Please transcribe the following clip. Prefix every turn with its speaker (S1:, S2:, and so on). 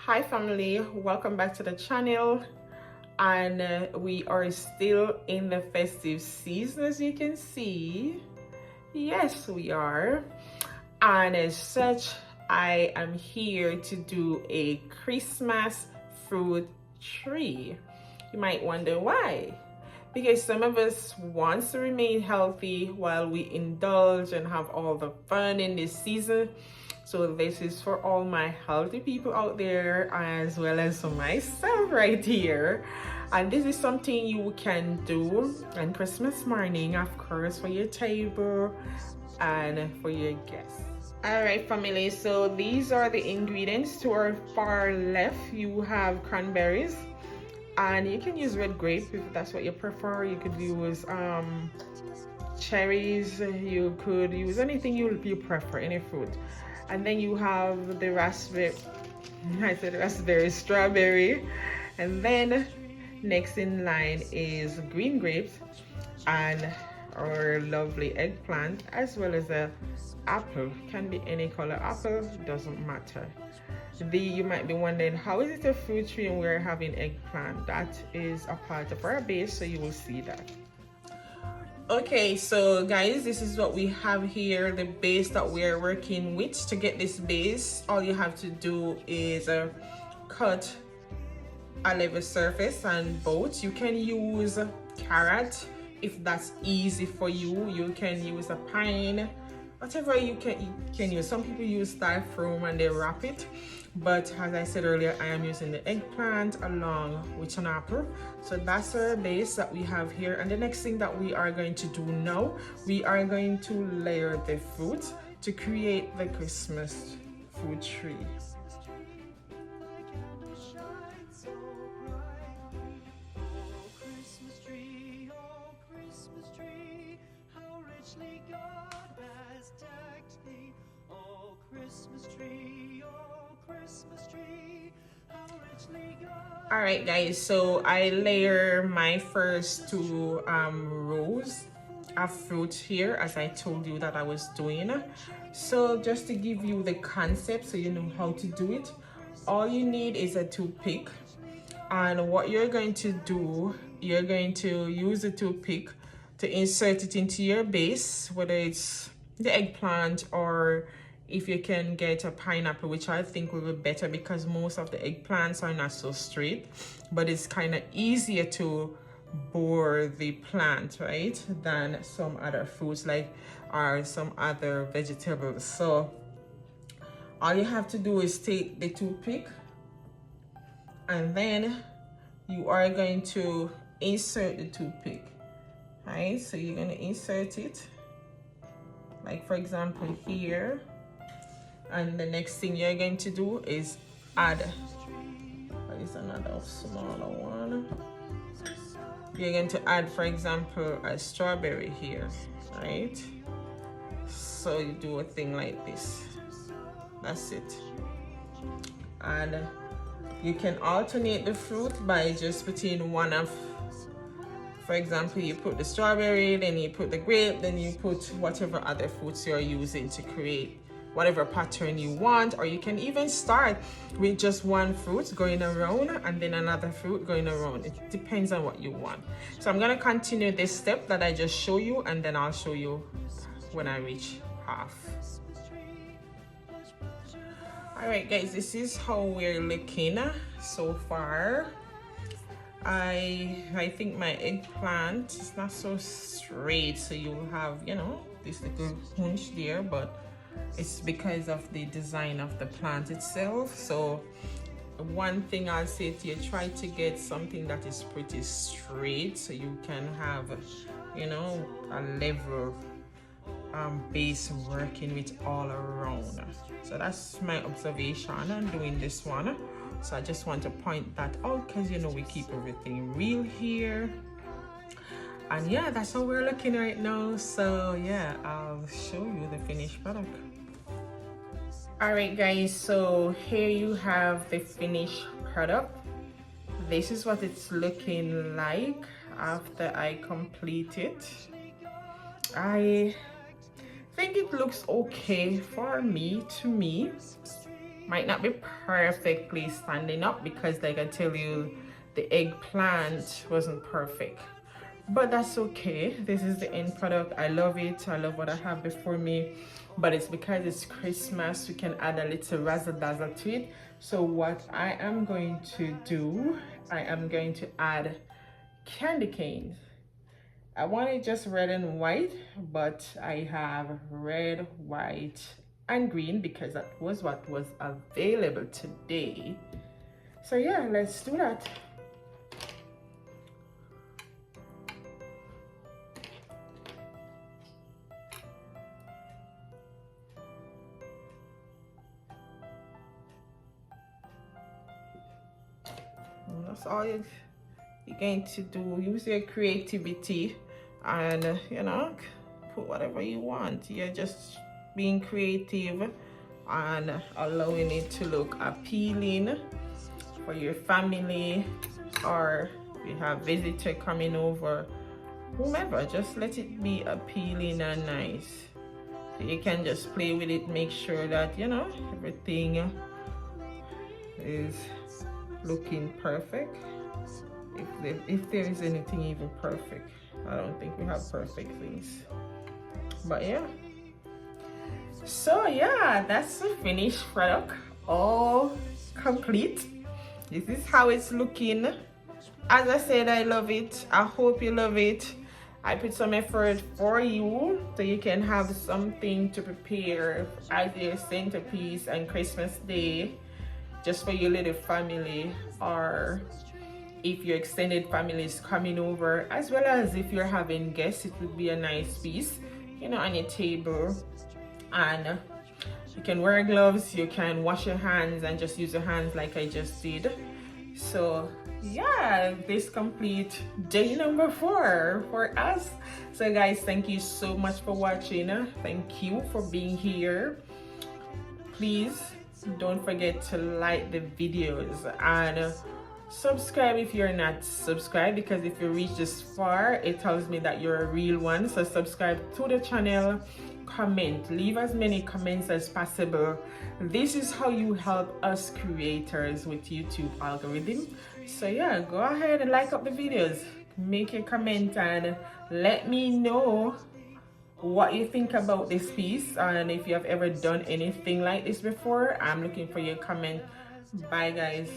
S1: Hi family, welcome back to the channel. And we are still in the festive season, as you can see. Yes, we are. And as such, I am here to do a Christmas fruit tree. You might wonder why. Because some of us want to remain healthy while we indulge and have all the fun in this season. So this is for all my healthy people out there, as well as for myself right here. And this is something you can do on Christmas morning, of course, for your table and for your guests. All right, family, so these are the ingredients. To our far left, you have cranberries. And you can use red grape if that's what you prefer. You could use cherries. You could use anything you prefer, any fruit. And then you have the raspberry, strawberry. And then next in line is green grapes and our lovely eggplant, as well as a apple. Can be any color apple, doesn't matter. You might be wondering, how is it a fruit tree and we're having eggplant? That is a part of our base, so you will see that. Okay, so guys, this is what we have here, the base that we're working with. To get this base, all you have to do is cut a level surface and both. You can use carrot if that's easy for you. You can use a pine, whatever you can use. Some people use styrofoam and they wrap it, but as I said earlier, I am using the eggplant along with an apple. So that's our base that we have here. And the next thing that we are going to do now, we are going to layer the fruit to create the Christmas fruit tree. All right guys, so I layer my first two rows of fruit here, as I told you that I was doing. So just to give you the concept so you know how to do it, all you need is a toothpick. And what you're going to do, you're going to use the toothpick to insert it into your base, whether it's the eggplant or if you can get a pineapple, which I think will be better because most of the eggplants are not so straight, but it's kind of easier to bore the plant, right, than some other fruits like or some other vegetables. So all you have to do is take the toothpick and then you are going to insert the toothpick, right? So you're going to insert it, like for example here. And the next thing you're going to do is add, what is another smaller one? You're going to add, for example, a strawberry here, right? So you do a thing like this. That's it. And you can alternate the fruit by just putting one of, for example, you put the strawberry, then you put the grape, then you put whatever other fruits you're using to create whatever pattern you want. Or you can even start with just one fruit going around and then another fruit going around. It depends on what you want. So I'm going to continue this step that I just show you, and then I'll show you when I reach half. All right guys, this is how we're looking so far. I think my eggplant is not so straight, so you'll have, you know, this little hunch there, but it's because of the design of the plant itself. So one thing I'll say to you, try to get something that is pretty straight so you can have, you know, a level base working with all around. So that's my observation on doing this one. So I just want to point that out because, you know, we keep everything real here. And yeah, that's how we're looking right now. So yeah, I'll show you the finished product. All right guys, so here you have the finished product. This is what it's looking like after I complete it. I think it looks okay for me, to me. Might not be perfectly standing up because, like I tell you, the eggplant wasn't perfect, but that's okay. This is the end product. I love it. I love what I have before me, but it's because it's Christmas, we can add a little razzle dazzle to it. So what I am going to do, I am going to add candy canes. I want it just red and white, but I have red, white, and green because that was what was available today. So yeah, let's do that. And that's all you're going to do. Use your creativity and, you know, put whatever you want. You're just being creative and allowing it to look appealing for your family, or if you have visitor coming over, whomever. Just let it be appealing and nice. So you can just play with it, make sure that, you know, everything is looking perfect. If there is anything even perfect. I don't think we have perfect things, but yeah. So yeah, that's the finished product, all complete. This is how it's looking. As I said, I love it. I hope you love it. I put some effort for you so you can have something to prepare as your centerpiece on Christmas Day, just for your little family, or if your extended family is coming over, as well as if you're having guests. It would be a nice piece, you know, on your table. And you can wear gloves, you can wash your hands and just use your hands like I just did. So yeah, this complete day number 4 for us. So guys, thank you so much for watching. Thank you for being here. Please don't forget to like the videos and subscribe if you're not subscribed, because if you reach this far, it tells me that you're a real one. So subscribe to the channel, comment, leave as many comments as possible. This is how you help us creators with YouTube algorithm. So yeah, go ahead and like up the videos, make a comment, and let me know what you think about this piece, and if you have ever done anything like this before. I'm looking for your comment. Bye guys.